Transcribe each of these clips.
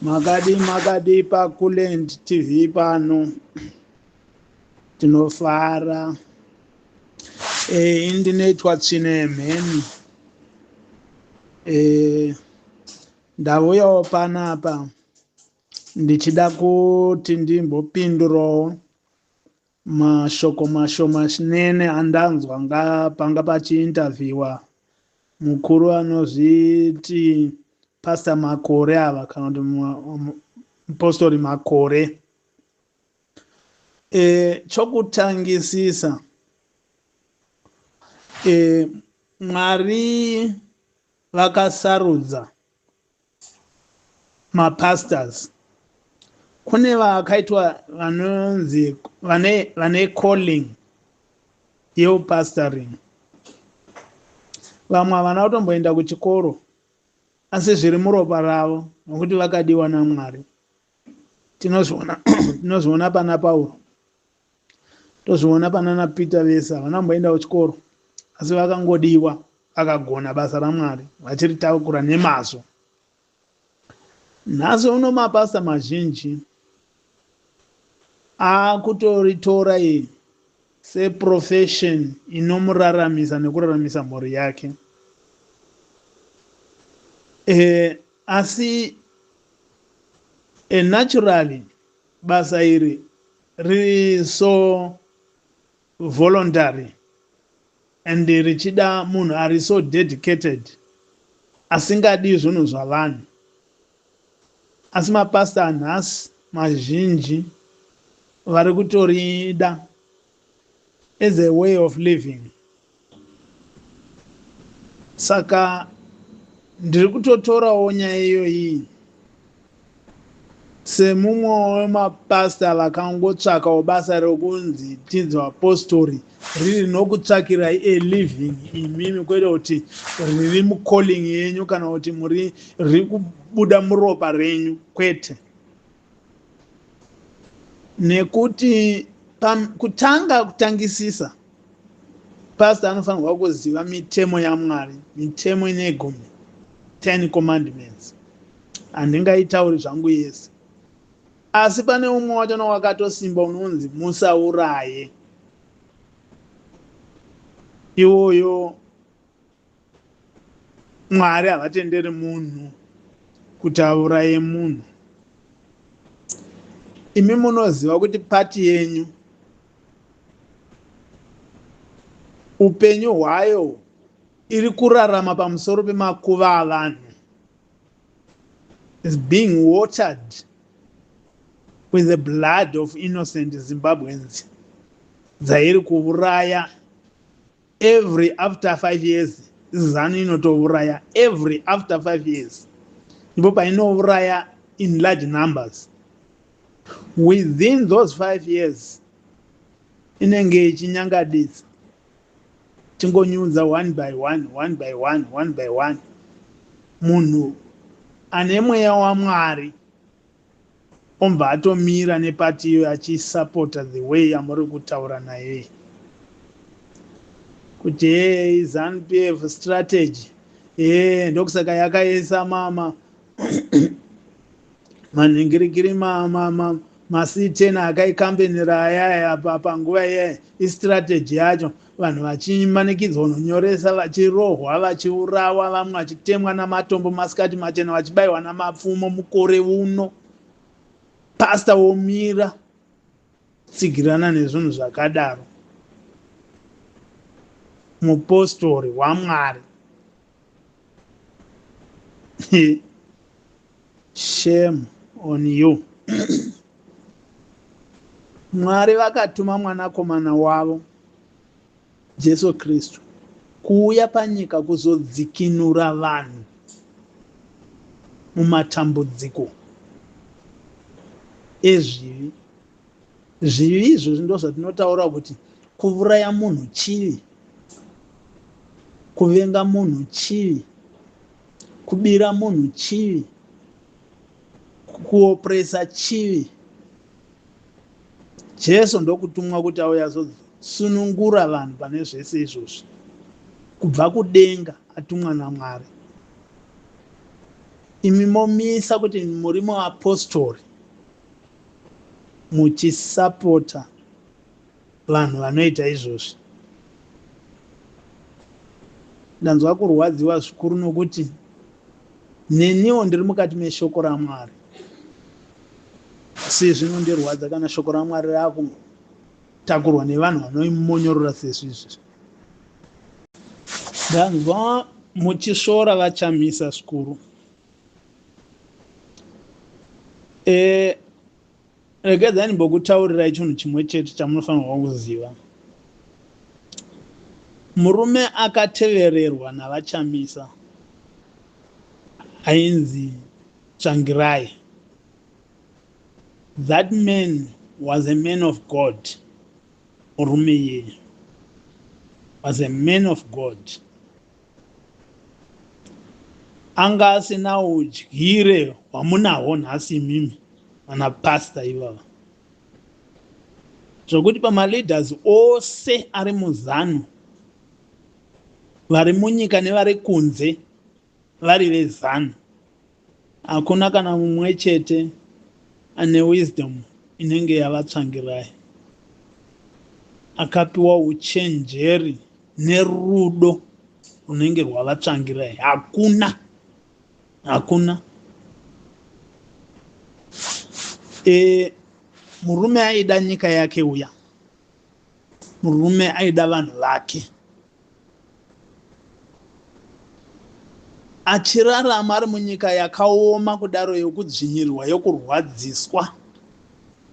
Makadi paKuland TV pano tinofara indinoitwa tsvina yemheni. Ndauyawo panapa ndichida kuti ndimbopindurawo mashoko mashoma shinene andanzwa panga pachiinterviewa mukuru anozviti Pastor Makore ava kana kuti mupostori Makore. Chokutangisisa, Mwari vakasarudza mapastors. Kune vakaitwa vanonzi vane calling yeupastoring. Vamwe havana kutomboenda kuchikoro asi zviri muropa ravo nokuti vakadiwa naMwari. Tinozviona pana Pauro, tozviona pana naPeter vese havana kumboenda kuchikoro asi vakangodiwa vakagona basa raMwari vachiritakura nemazvo. Nhasi uno mapasta mazhinji akutoritora seprofession inomuraramisa nekuraramisa mhuri yake. Asi naturally basa iri riri so voluntary and richida munhu ari so dedicated asingadi zvinhu zvavanhu. Asi mapasta anhasi mazhinji vari kutorida as a way of living. Saka ndiri kutotorawo nyaya iyoyi semumwe wemapasta vakangotsvakawo basa rokunzi tinzi apostori riri nokutsvakirai a living imimi, kwete kuti riri mucalling yenyu kana kuti riri kubuda muropa renyu, kwete. Nekuti kutangisisa pasta anofanirwa kuziva mitemo yaMwari, mitemo ine gumi, 10 commandments. Handingaitauri zvangu yese, asi pane umwe wacho wakatosimba unonzi musauraye. Iwoyo Mwari havatenderi munhu kuti auraye munhu. Imi munoziva kuti pati yenyu upenyu hwayo iri kurarama pamusoro pemakuva avanhu, is being watered with the blood of innocent Zimbabweans, dzairi kuuraya every after 5 years. ZANU inotouraya every after 5 years, ndipo painouraya in large numbers. Within those 5 years inenge ichinyangadisa, chingonyudza one by one. Munhu ane mweya waMwari ombva atomira nepati iyo achisapota the way yamuri kutaura naye kuti ZANU-PF strategy ndokusaka yakaisa manhingirikiri C10 akaikambenera ayaya panguva iyayi. Istrategy yacho vanhu vachimanikidzwa kunonyoresa, vachirohwa, vachiurawa, vamwe vachitemwa namatombo masikati machena, vachibayiwa namapfumo. Mukore uno pasta womira tsigirana nezvinhu zvakadaro, mupostori waMwari. Shame on you. Mwari vakatuma mwanakomana wavo Jesu Kristu kuuya panyika kuzodzikinura vanhu mumatambudziko ezvivi. Zvivi izvozvi ndo zvatinotaura kuti kuuraya munhu chivi, kuvenga munhu chivi, kubira munhu chivi, kuopresa chivi. Jesu ndokutumwa kuti auya azosunungura vanhu pane zvese izvozvi kubva kudenga, atumwa naMwari. imi momisa kuti muri muapostori muchisapota vanhu vanoita izvozvi. Ndanzwa kurwadziwa zvikuru nokuti neniwo ndiri mukati meshoko raMwari, asi zvinondirwadza kana shoko raMwari rakutakurwa nevanhu vanomonyorora sezvizvi. Ndanzwa muchisvora vachamisa zvikuru. Regedzai ndimbokutaurirai chinhu chimwe chete chamunofanirwa kuziva. Murume akatevererwa navachamisa ainzi Tsvangirai. That man was a man of God. Murume iyeye was a man of God. Anga asina udyire hwamunahwo nhasi imimi vanapasta ivava, zvokuti pamaleaders ose ari muzano, vari munyika nevari kunze vari vezano, hakuna kana mumwe chete ane wisdom inenge yavatsvangirai, akapiwa uchenjeri nerudo runenge rwavatsvangirai. Hakuna. Murume aida nyika yake uya, murume aida vanhu vake, achirarama ari munyika yakaoma kudaro yokudzvinyirwa, yokurwadziswa,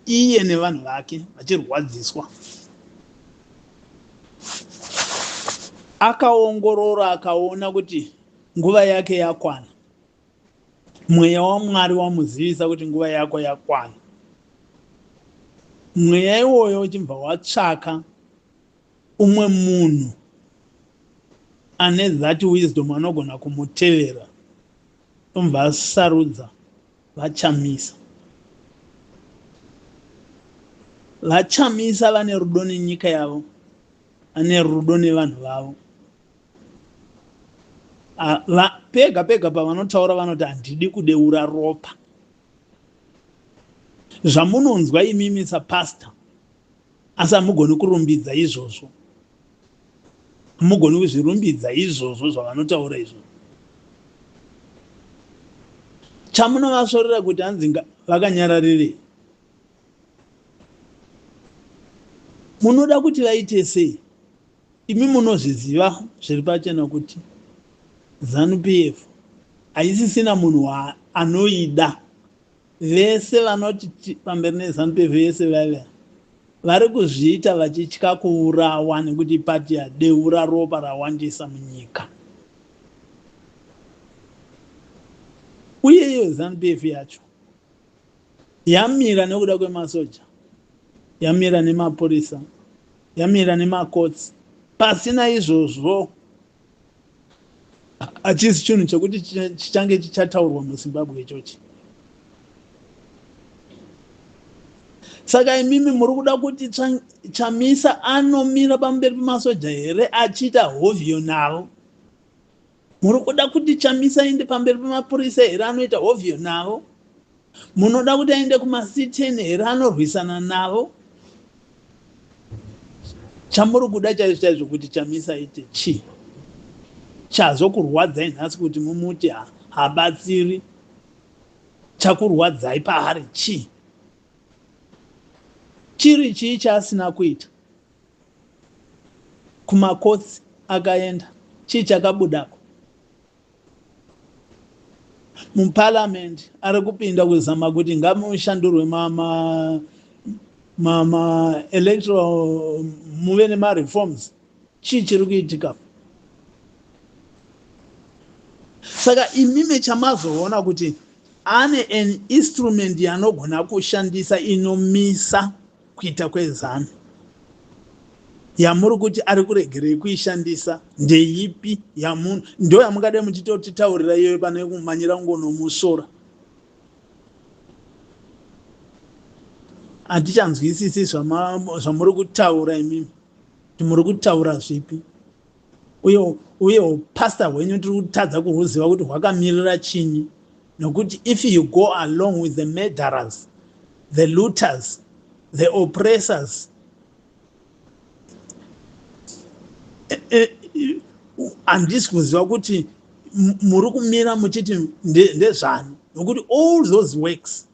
iye nevanhu vake vachirwadziswa. Akaongorora akaona kuti nguva yake yakwana. Mweya waMwari wamuzivisa kuti nguva yako yakwana. Mweya iwoyo uchibva watsvaka umwe munhu ane that wisdom anogona kumutevera, umva asarudza vachamisa. Vachamisa vane rudo nenyika yavo, vane rudo nevanhu vavo. Pega pega pavanotaura vanoti handidi kudeura ropa. Zvamunonzwa imimi sapasta, asi hamugoni kurumbidza izvozvo. Hamugoni kuzvirumbidza izvozvo zvavanotaura izvo. Chamunovasvorera kuti hanzi vakanyararirei. Munoda kuti vaite sei? Imi munozviziva zviri pachena kuti ZANU-PF haisisina munhu anoida. Vese vanoti pamberi neZANU-PF vese vaya vari kuzviita vachitya kuurawa nekuti pati yadeura ropa rawandisa munyika. Uye iyo ZANU-PF yacho yamira nekuda kwemasoja, yamira nemapurisa, yamira nemakotsi. Pasina izvozvo hachisi chinhu chokuti chichange chichataurwa muZimbabwe ichochi. Saka imimi muri kuda kuti Chamisa anomira pamberi pemasoja here achiita hovyo navo? Muri kuda kuti Chamisa aende pamberi pemapurisa here anoita hovyo navo? Munoda kuti aende kuma-C10 here anorwisana navo? Chamuri kuda chaizvo kuti Chamisa aite chii? Chazokurwadzai nhasi kuti mumuti habatsiri? Chakurwadzai paari chii? Chiri chii chaasina kuita? Kumakotsi akaenda, chii chakabudako? Muparliament ari kupinda kuzama kuti ngamushandurwe electoral, muve nemareforms. Chii chiri kuitika? Saka imimi chamazoona kuti ane an instrument yanogona kushandisa inomisa kuita kwezano. Yamuri kuti ari kuregerei kuishandisa ndeipi yamunhu? Ndo yamungade muchitotitaurira iyoyo pane kumanyira ngono musora. Hatichanzwisisi zvamuri kutaura imimi. Kuti muri kutaura zvipi? Uye upasta hwenyu tiri kutadza kuhuziva kuti hwakamirira chinyi. nokuti if you go along with the murderers, the looters, the oppressors, handisi kuziva kuti muri kumira muchiti ndezvani, nokuti all those works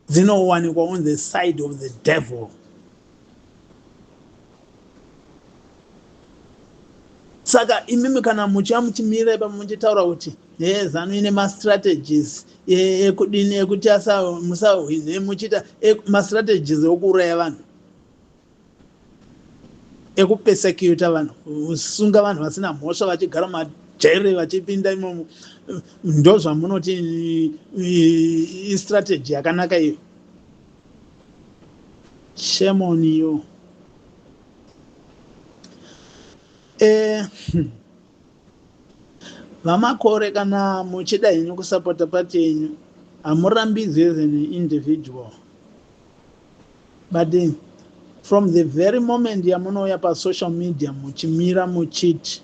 dzinowanikwa on the side of the devil. Saka imimi kana muchiva muchimira ipa muchitaura kuti ZANU ine mastrategies ekudini ekuti musahwine muchiita mastrategies okuuraya vanhu, ekupesecuta vanhu, kusunga vanhu vasina mhosva vachigara majere vachipinda imomo. Ndo zvamunoti istrategy yakanaka iyo. Shame on you. Vamakore kana muchida henyu kusapota party yenyu hamurambidzwi as an individual, but from the very moment yamunouya pasocial media muchimira muchiti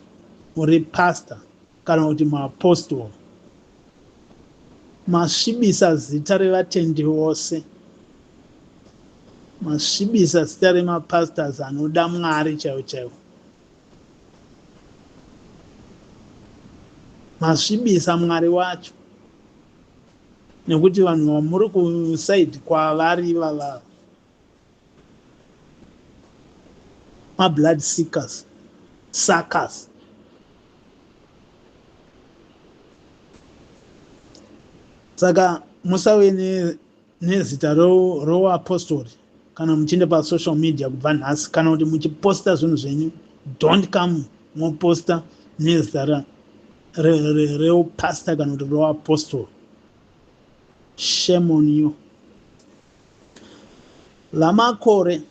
muri pastor kana kuti muapostol, masvibisa zita revatendi vose, masvibisa zita remapastors anoda Mwari chaivo chaivo, masvibisa Mwari wacho, nekuti vanhu vamuri kusaidi kwavari vava mablood seekers, suckers. Saka musave nezita roapostoli kana muchienda pasocial media kubva nhasi, kana kuti muchiposta zvinhu zvenyu, don't come moposta nezita reupasta kana kuti roapostoli. Shame on you. Lamakore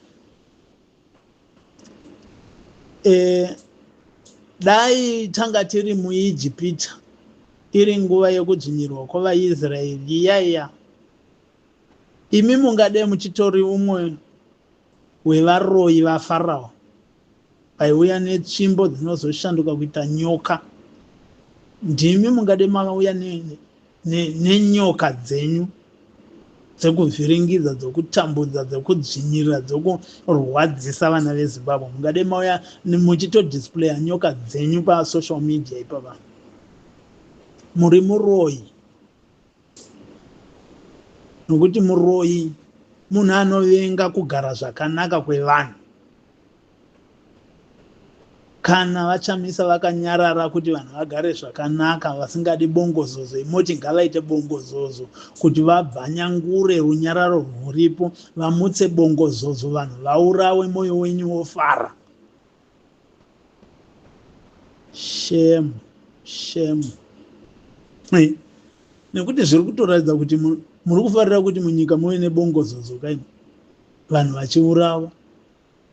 dai tanga tiri muIjipita iri nguva yekudzvinyirwa kwavaIsraeri iyaiya, imi mungade muchitori umwe wevaroyi vaFarao vaiuya netsvimbo dzinozoshanduka kuita nyoka, ndimi mungade mauya nenyoka dzenyu dzekuvhiringidza, dzokutambudza, dzokudzvinyirira, dzokurwadzisa vana veZimbabwe. Mungade mauya muchitodisplaya nyoka dzenyu pasocial media ipapa. Muri muroyi, nokuti muroyi munhu anovenga kugara zvakanaka kwevanhu. Kana vachamisa vakanyarara kuti vanhu vagare zvakanaka, vasingadi bongozozo, imoti ngavaite bongozozo kuti vabvanyangure runyararo rwuripo, vamutse bongozozo, vanhu vaurawe, moyo wenyu wofara. Shame, shame. Nekuti zviri kutoratidza kuti muri kufarira kuti munyika muve nebongozozo kaini, vanhu vachiurawa,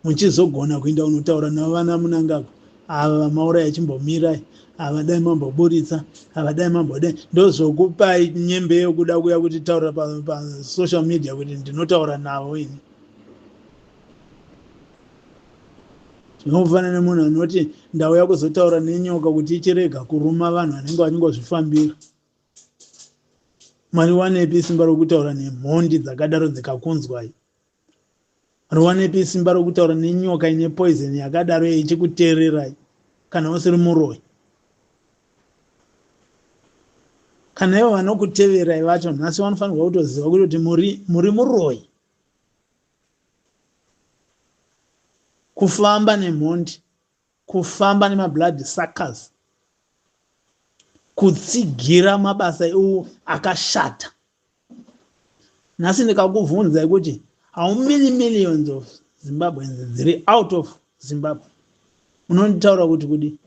muchizogona kuenda unotaura navana munangagwa, ava mauraya chimbomirai, ava dai mamboburitsa, ava dai mambodai. Ndozvokupai nyembe yokuda kuya kuti taura pasocial media kuti ndinotaura navo ini. Zvinofanana nemunhu anoti ndauya kuzotaura nenyoka kuti ichirega kuruma vanhu vanenge vachingozvifambira. Mwari wanepi simba rokutaura nemhondi dzakadaro dzikakunzwai? Ruwanepi simba rokutaura nenyoka ine poison yakadaro ichikuteererai kana usiri muroyi? Kana ivo vanokuteverai vacho nhasi vanofanirwa kutoziva kuti muri muroyi. Kufamba nemhondi, kufamba nemablood suckers, kutsigira mabasa akashata. Nhasi ndikakubvunzai kuti how many millions of Zimbabweans dziri out of Zimbabwe? Munonditaura kuti kudi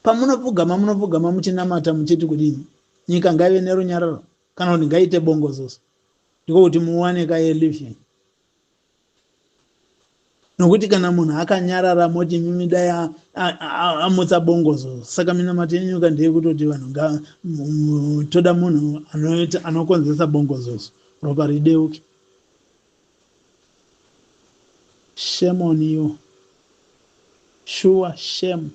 pamunopfugama muchinamata muchiti kudini? Nyika ngaive nerunyararo kana kuti ngaite bongozozo, ndiko kuti muwane living. Nokuti kana munhu akanyarara moti mimi dai amutsa bongozozo, saka minamata yenyuka ndeyekutoti vanhu toda munhu anokonzesa bongozozo, ropa rideuke. Shame on you. Sure shame.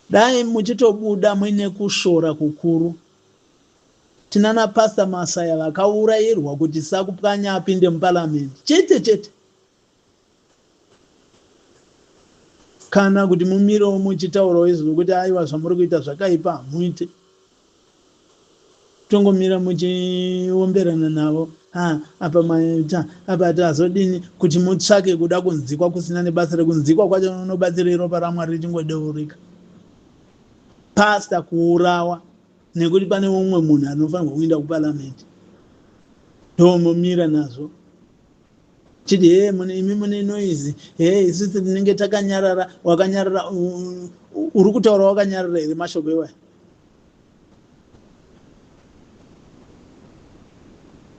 dai muchitobuda muine kushora kukuru. Tinana Pastor Masaya vakaurayirwa kuti sakupwanya apinde muparamendi chete. Kana kuti mumirewo muchitaurawo izvo kuti aiwa zvamuri kuita zvakaipa muite. Tongomira muchiomberana navo. Apa maita apa tazodini kuti mutsvake kuda kunzikwa kusina nebasa rekunzikwa kwacho unobatsira ropa raMwari richingodeurika. Pastor kuurawa nekuti pane umwe munhu anofanirwa kuenda kuparamendi. Ndomumira nazvo. Chiti imi mune noizi, isusu tinenge takanyarara, wakanyarara, uri kutaura wakanyarara here mashoko iwayo?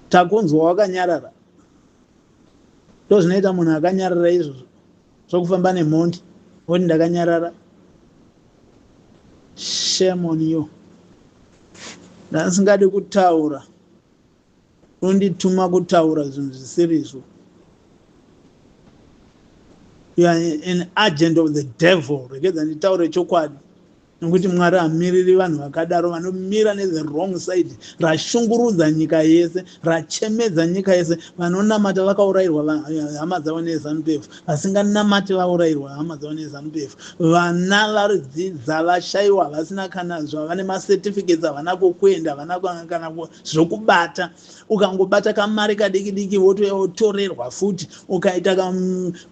Takunzwa wakanyarara. Ndozvinoita munhu akanyarara izvozvo. Zvokufamba nemhondi, woti ndakanyarara. Shame on you. Ndasingadi kutaura. Undituma kutaura zvinhu zvisirizvo. You are an agent of the devil. Regeza nditaure chokwadi. Nokuti Mwari hamiriri vanhu vakadaro vanomira the wrong side, rashungurudza nyika yese, rachemedza nyika yese, vanonamata vakaurayirwa hama dzavo neZANU-PF, vasinganamati vaurayirwa hama dzavo neZANU-PF, vana varidzidza vashayiwa vasina kana zvavane macertificates havana kukwenda, havana kana zvokubata. Ukangobata kamari kadiki wotorerwa futi, ukaita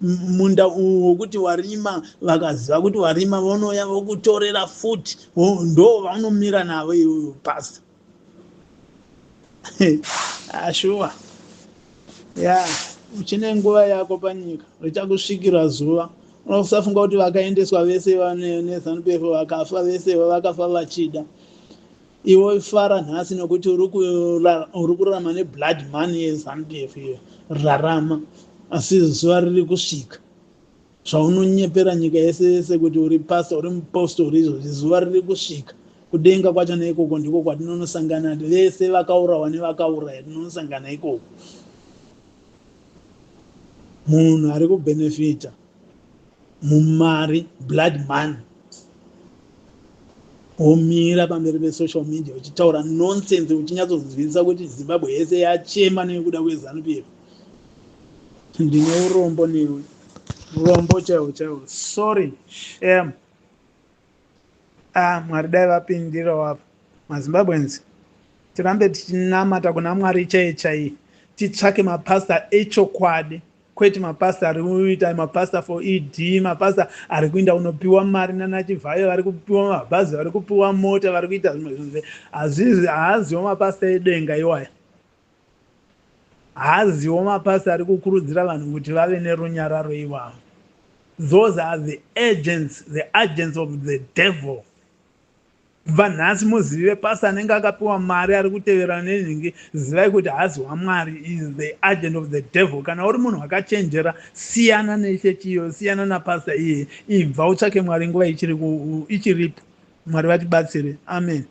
munda wokuti warima, vakaziva kuti warima vonouya vokutorera futi, ndo vanomira navo iyoyo pastor. Ashua. Uchine nguva yako panyika, richakusvikira zuva. Unosafunga kuti vakaendeswa vese neZANU-PF vakafa vese vakafa vachida. Iwo fara nhasi nokuti uri kurarama neblood money yeZANU-PF iyo. Rarama. Asi zuva riri kusvika. Zvaunonyepera nyika yese kuti uri pastor, uri mupostori, izvozvi zuva riri kusvika. Kudenga kwacho neikoko ndiko kwatinonosangana vese vakaurawa nevakauraya, tinonosangana ikoko. Munhu ari kubenefita mumari, blood money, omira pamberi pesocial media uchitaura nonsense, uchinyatsozivisa kuti Zimbabwe yese yachema nekuda kweZANU-PF. Ndine urombo newe. Urombo chaiwo. Sorry. Mwari dai vapindira wapo. MaZimbabweans, tirambe tichinamata kuna Mwari chaiye. Titsvake mapasta echokwadi. Kwete mapasta ari kuita mapasta for ED, mapasta ari kuenda unopiwa mari nana Chivhayo, vari kupiwa mabhazi, vari kupiwa mota, vari kuita zvimwe. Haaziwo mapasta edenga iwaya. Haaziwo mapasta ari kukurudzira vanhu kuti vave nerunyararo iwavo. Those are the agents of the devil. Vanhasi muzive pasta anenge akapiwa mari ari kuteverana nenhingi, zivai kuti haazi waMwari, is the agent of the devil. Kana uri munhu wakachenjera, siyana nechechi iyo, siyana napasta iye, ibva utsvake Mwari nguva ichiripo. Mwari vatibatsire. Amen.